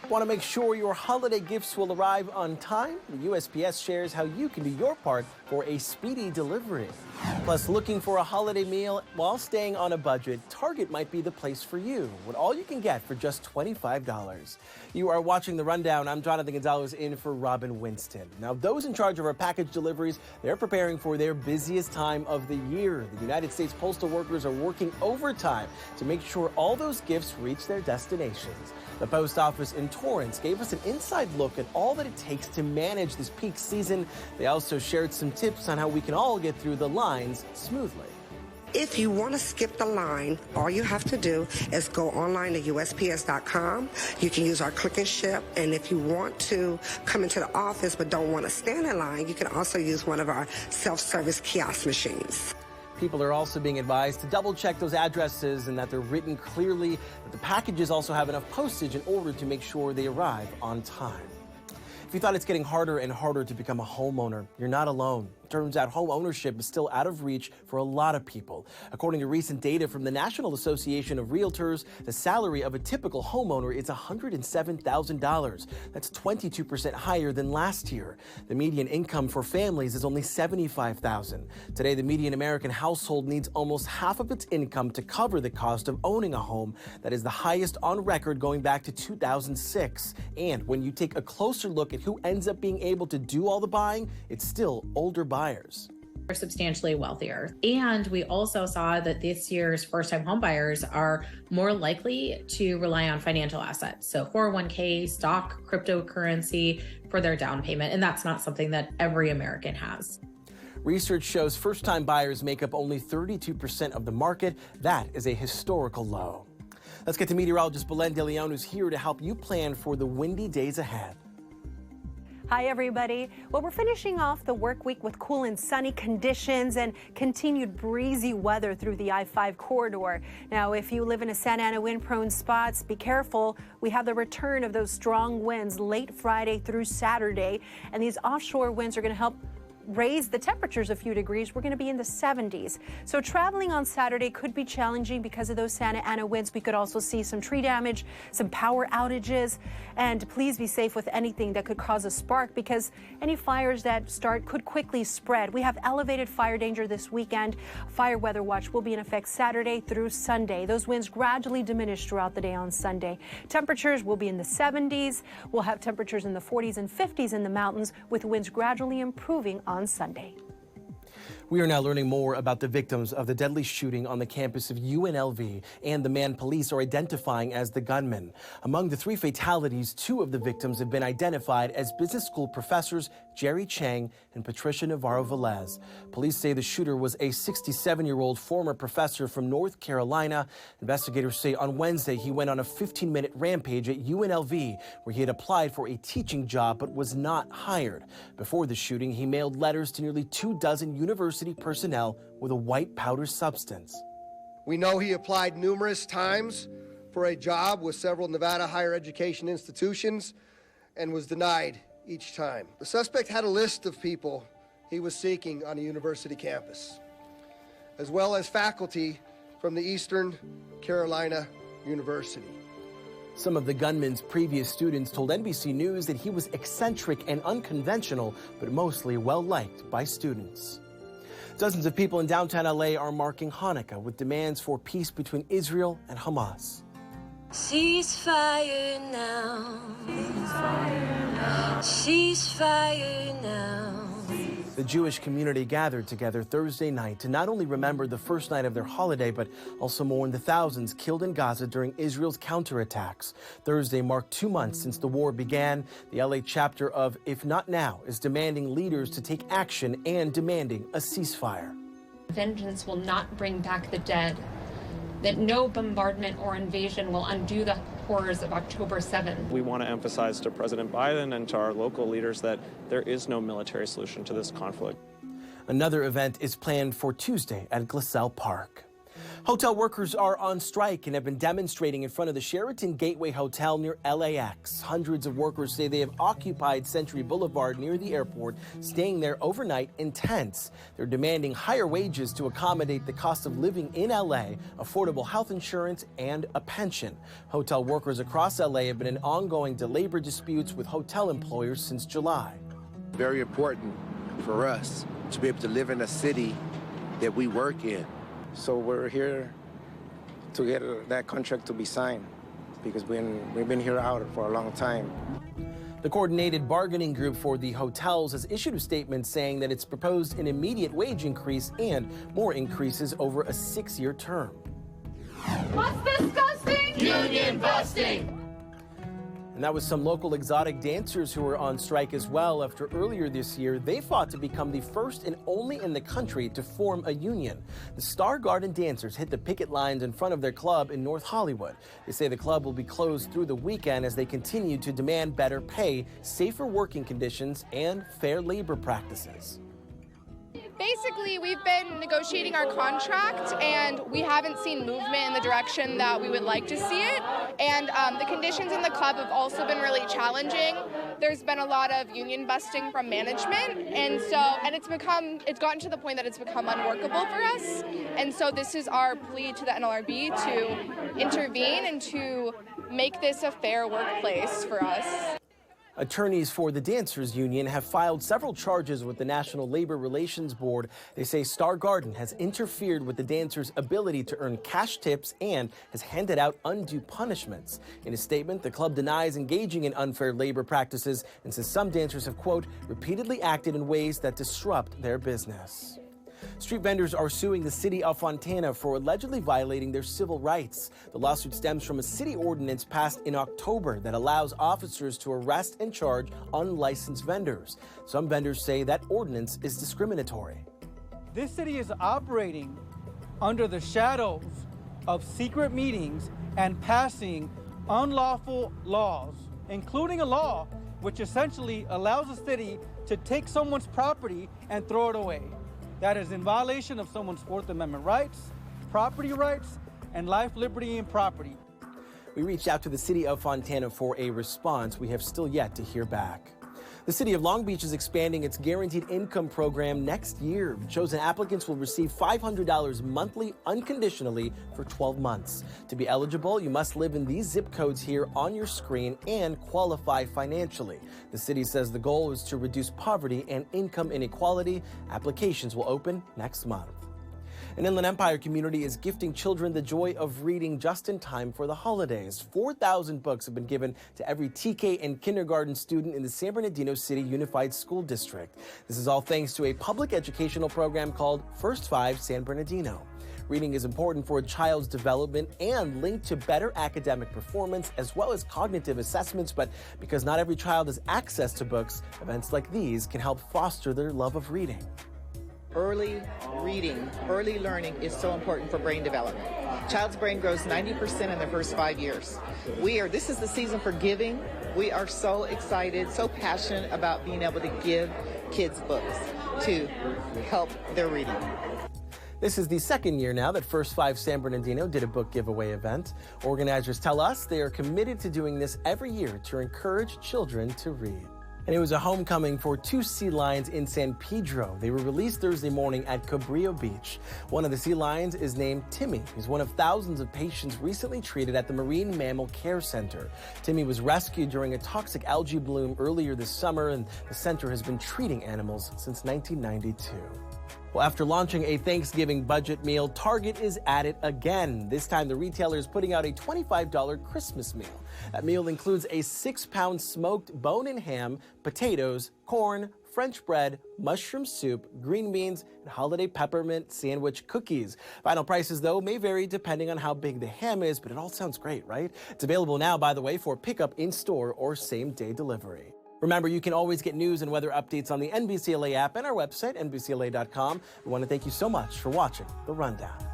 Want to make sure your holiday gifts will arrive on time? The USPS shares how you can do your part for a speedy delivery. Plus, looking for a holiday meal while staying on a budget, Target might be the place for you, with all you can get for just $25. You are watching The Rundown. I'm Jonathan Gonzalez in for Robin Winston. Now, those in charge of our package deliveries, they're preparing for their busiest time of the year. The United States postal workers are working overtime to make sure all those gifts reach their destinations. The post office in Torrance gave us an inside look at all that it takes to manage this peak season. They also shared some tips on how we can all get through the lines smoothly. If you want to skip the line, all you have to do is go online to USPS.com. You can use our click and ship. And if you want to come into the office but don't want to stand in line, you can also use one of our self-service kiosk machines. People are also being advised to double check those addresses and that they're written clearly, that the packages also have enough postage in order to make sure they arrive on time. If you thought it's getting harder and harder to become a homeowner, you're not alone. Turns out home ownership is still out of reach for a lot of people. According to recent data from the National Association of Realtors, the salary of a typical homeowner is $107,000. That's 22% higher than last year. The median income for families is only $75,000. Today, the median American household needs almost half of its income to cover the cost of owning a home. That is the highest on record going back to 2006. And when you take a closer look at who ends up being able to do all the buying, it's still older buyers. Are substantially wealthier. And we also saw that this year's first-time homebuyers are more likely to rely on financial assets. So 401k, stock, cryptocurrency for their down payment. And that's not something that every American has. Research shows first-time buyers make up only 32% of the market. That is a historical low. Let's get to meteorologist Belen De Leon, who's here to help you plan for the windy days ahead. Hi, everybody. Well, we're finishing off the work week with cool and sunny conditions and continued breezy weather through the I-5 corridor. Now, if you live in a Santa Ana wind-prone spots, be careful. We have the return of those strong winds late Friday through Saturday, and these offshore winds are going to help raise the temperatures a few degrees. We're going to be in the 70s. So traveling on Saturday could be challenging because of those Santa Ana winds. We could also see some tree damage, some power outages, and please be safe with anything that could cause a spark because any fires that start could quickly spread. We have elevated fire danger this weekend. Fire weather watch will be in effect Saturday through Sunday. Those winds gradually diminish throughout the day on Sunday. Temperatures will be in the 70s. We'll have temperatures in the 40s and 50s in the mountains with winds gradually improving on Sunday. We are now learning more about the victims of the deadly shooting on the campus of UNLV and the man police are identifying as the gunman. Among the 3 fatalities, 2 of the victims have been identified as business school professors Jerry Chang and Patricia Navarro-Velez. Police say the shooter was a 67-year-old former professor from North Carolina. Investigators say on Wednesday he went on a 15-minute rampage at UNLV where he had applied for a teaching job but was not hired. Before the shooting, he mailed letters to nearly 24 university personnel with a white powder substance. We know he applied numerous times for a job with several Nevada higher education institutions and was denied each time. The suspect had a list of people he was seeking on a university campus, as well as faculty from the Eastern Carolina University. Some of the gunman's previous students told NBC News that he was eccentric and unconventional, but mostly well-liked by students. Dozens of people in downtown LA are marking Hanukkah with demands for peace between Israel and Hamas. Ceasefire now. Ceasefire now. The Jewish community gathered together Thursday night to not only remember the first night of their holiday, but also mourn the thousands killed in Gaza during Israel's counterattacks. Thursday marked 2 months since the war began. The LA chapter of If Not Now is demanding leaders to take action and demanding a ceasefire. Vengeance will not bring back the dead. That no bombardment or invasion will undo the horrors of October 7th. We want to emphasize to President Biden and to our local leaders that there is no military solution to this conflict. Another event is planned for Tuesday at Glassell Park. Hotel workers are on strike and have been demonstrating in front of the Sheraton Gateway Hotel near LAX. Hundreds of workers say they have occupied Century Boulevard near the airport, staying there overnight in tents. They're demanding higher wages to accommodate the cost of living in LA, affordable health insurance, and a pension. Hotel workers across LA have been in ongoing labor disputes with hotel employers since July. Very important for us to be able to live in a city that we work in. So we're here to get that contract to be signed because we've been here out for a long time. The coordinated bargaining group for the hotels has issued a statement saying that it's proposed an immediate wage increase and more increases over a 6-year term. What's disgusting? Union busting! And that was some local exotic dancers who were on strike as well after earlier this year they fought to become the first and only in the country to form a union. The Star Garden dancers hit the picket lines in front of their club in North Hollywood. They say the club will be closed through the weekend as they continue to demand better pay, safer working conditions, and fair labor practices. Basically, we've been negotiating our contract, and we haven't seen movement in the direction that we would like to see it. And the conditions in the club have also been really challenging. There's been a lot of union busting from management, and it's gotten to the point that it's become unworkable for us. And so this is our plea to the NLRB to intervene and to make this a fair workplace for us. Attorneys for the Dancers Union have filed several charges with the National Labor Relations Board. They say Star Garden has interfered with the dancers' ability to earn cash tips and has handed out undue punishments. In a statement, the club denies engaging in unfair labor practices and says some dancers have, quote, repeatedly acted in ways that disrupt their business. Street vendors are suing the city of Fontana for allegedly violating their civil rights. The lawsuit stems from a city ordinance passed in October that allows officers to arrest and charge unlicensed vendors. Some vendors say that ordinance is discriminatory. This city is operating under the shadows of secret meetings and passing unlawful laws, including a law which essentially allows the city to take someone's property and throw it away. That is in violation of someone's Fourth Amendment rights, property rights, and life, liberty, and property. We reached out to the city of Fontana for a response. We have still yet to hear back. The city of Long Beach is expanding its guaranteed income program next year. Chosen applicants will receive $500 monthly unconditionally for 12 months. To be eligible, you must live in these zip codes here on your screen and qualify financially. The city says the goal is to reduce poverty and income inequality. Applications will open next month. An Inland Empire community is gifting children the joy of reading just in time for the holidays. 4,000 books have been given to every TK and kindergarten student in the San Bernardino City Unified School District. This is all thanks to a public educational program called First 5 San Bernardino. Reading is important for a child's development and linked to better academic performance as well as cognitive assessments, but because not every child has access to books, events like these can help foster their love of reading. Early reading, early learning is so important for brain development. Child's brain grows 90% in the first 5 years. This is the season for giving. We are so excited, so passionate about being able to give kids books to help their reading. This is the second year now that First 5 San Bernardino did a book giveaway event. Organizers tell us they are committed to doing this every year to encourage children to read. And it was a homecoming for 2 sea lions in San Pedro. They were released Thursday morning at Cabrillo Beach. One of the sea lions is named Timmy. He's one of thousands of patients recently treated at the Marine Mammal Care Center. Timmy was rescued during a toxic algae bloom earlier this summer, and the center has been treating animals since 1992. Well, after launching a Thanksgiving budget meal, Target is at it again. This time, the retailer is putting out a $25 Christmas meal. That meal includes a 6-pound smoked bone-in ham, potatoes, corn, French bread, mushroom soup, green beans, and holiday peppermint sandwich cookies. Final prices, though, may vary depending on how big the ham is, but it all sounds great, right? It's available now, by the way, for pickup in-store or same-day delivery. Remember, you can always get news and weather updates on the NBCLA app and our website, NBCLA.com. We want to thank you so much for watching The Rundown.